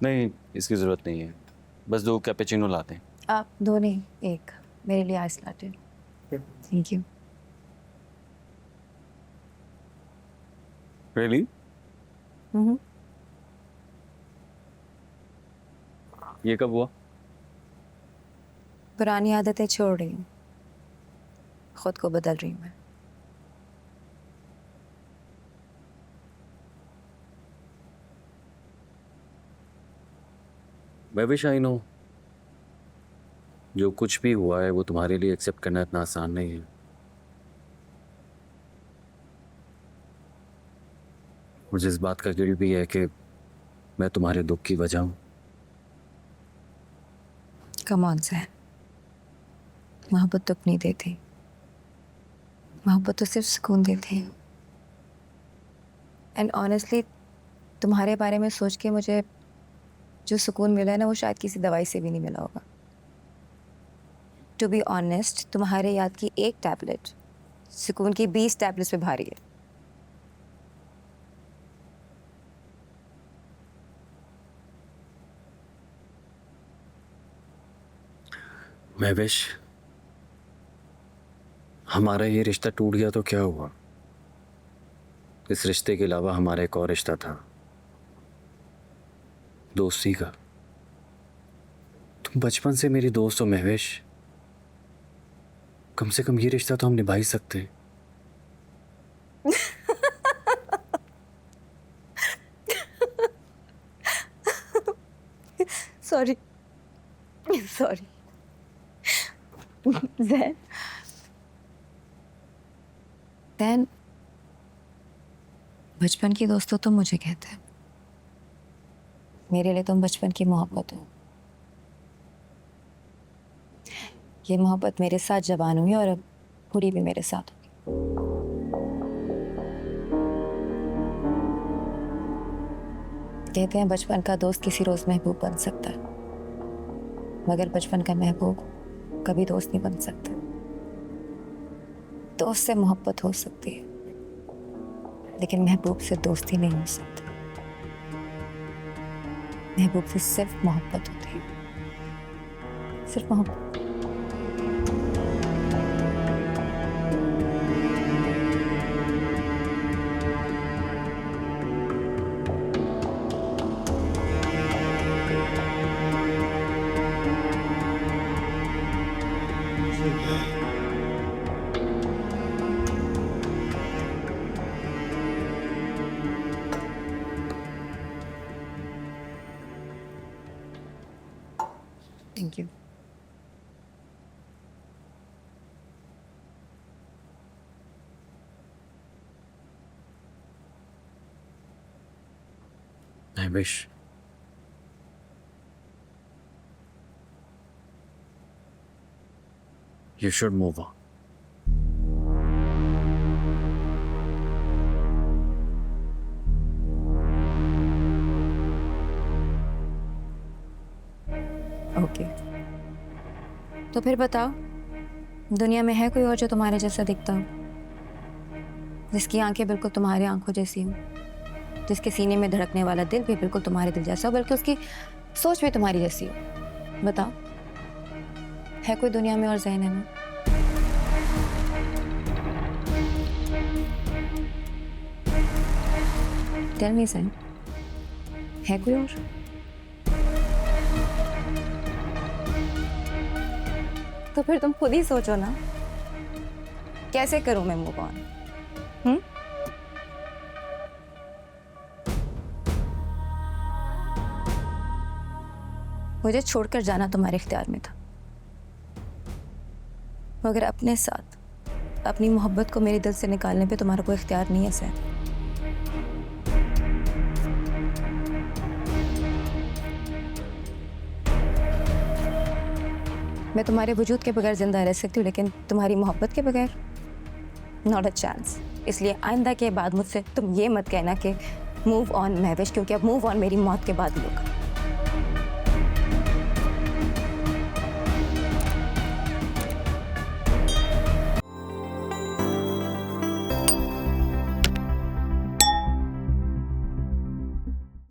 नहीं, इसकी ज़रूरत नहीं है। बस 2 कैपेचिनो लाते हैं। आप 2 नहीं, 1 मेरे लिए ice latte. Thank you. Really? ये कब हुआ? पुरानी आदतें छोड़ रही हूँ, खुद को बदल रही हूँ मैं। मैं विश आई नो जो कुछ भी हुआ है वो तुम्हारे लिए एक्सेप्ट करना इतना आसान नहीं है। मुझे इस बात का गिल्ट भी है कि मैं तुम्हारे दुख की वजह हूं। कम ऑन सैन, मोहब्बत दुख नहीं देती, मोहब्बत तो सिर्फ सुकून देती है। एंड ऑनेस्टली तुम्हारे बारे में सोच के मुझे जो सुकून मिला है ना, वो शायद किसी दवाई से भी नहीं मिला होगा। टू बी ऑनेस्ट, तुम्हारे याद की 1 टैबलेट सुकून की 20 टैबलेट्स पे भारी है। मैं विश हमारा ये रिश्ता टूट गया तो क्या हुआ? इस रिश्ते के अलावा हमारा एक और रिश्ता था, दोस्ती का। तुम बचपन से मेरी दोस्त हो महवेश, कम से कम ये रिश्ता तो हम निभा ही सकते हैं। सॉरी सॉरी दैन बचपन की दोस्तों तुम मुझे कहते हैं, मेरे लिए तुम बचपन की मोहब्बत हो। ये मोहब्बत मेरे साथ जवान हुई और अब पूरी भी मेरे साथ होगी। कहते हैं बचपन का दोस्त किसी रोज महबूब बन सकता है, मगर बचपन का महबूब कभी दोस्त नहीं बन सकता। दोस्त से मोहब्बत हो सकती है, लेकिन महबूब से दोस्ती नहीं हो सकती। महबूब से सिर्फ मोहब्बत होती है, सिर्फ मोहब्बत। Thank you. I wish you should move on. Okay, तो फिर बताओ, दुनिया में है कोई और जो तुम्हारे जैसा दिखता हो, जिसकी आंखें बिल्कुल तुम्हारी आंखों जैसी हो, जिसके सीने में धड़कने वाला दिल भी बिल्कुल तुम्हारे दिल जैसा हो, बल्कि उसकी सोच भी तुम्हारी जैसी हो? बताओ, है कोई दुनिया में और ज़हन में? टेल मी सन, है कोई और? तो फिर तुम खुद ही सोचो ना, कैसे करूं मैं मूव ऑन? मुझे छोड़कर जाना तुम्हारे इख्तियार में था, मगर अपने साथ अपनी मोहब्बत को मेरे दिल से निकालने पे तुम्हारा कोई इख्तियार नहीं है सर। मैं तुम्हारे वजूद के बगैर जिंदा रह सकती हूँ, लेकिन तुम्हारी मोहब्बत के बगैर नॉट अ चांस। इसलिए आइंदा के बाद मुझसे तुम ये मत कहना कि मूव ऑन महवेश, क्योंकि अब मूव ऑन मेरी मौत के बाद ही होगा।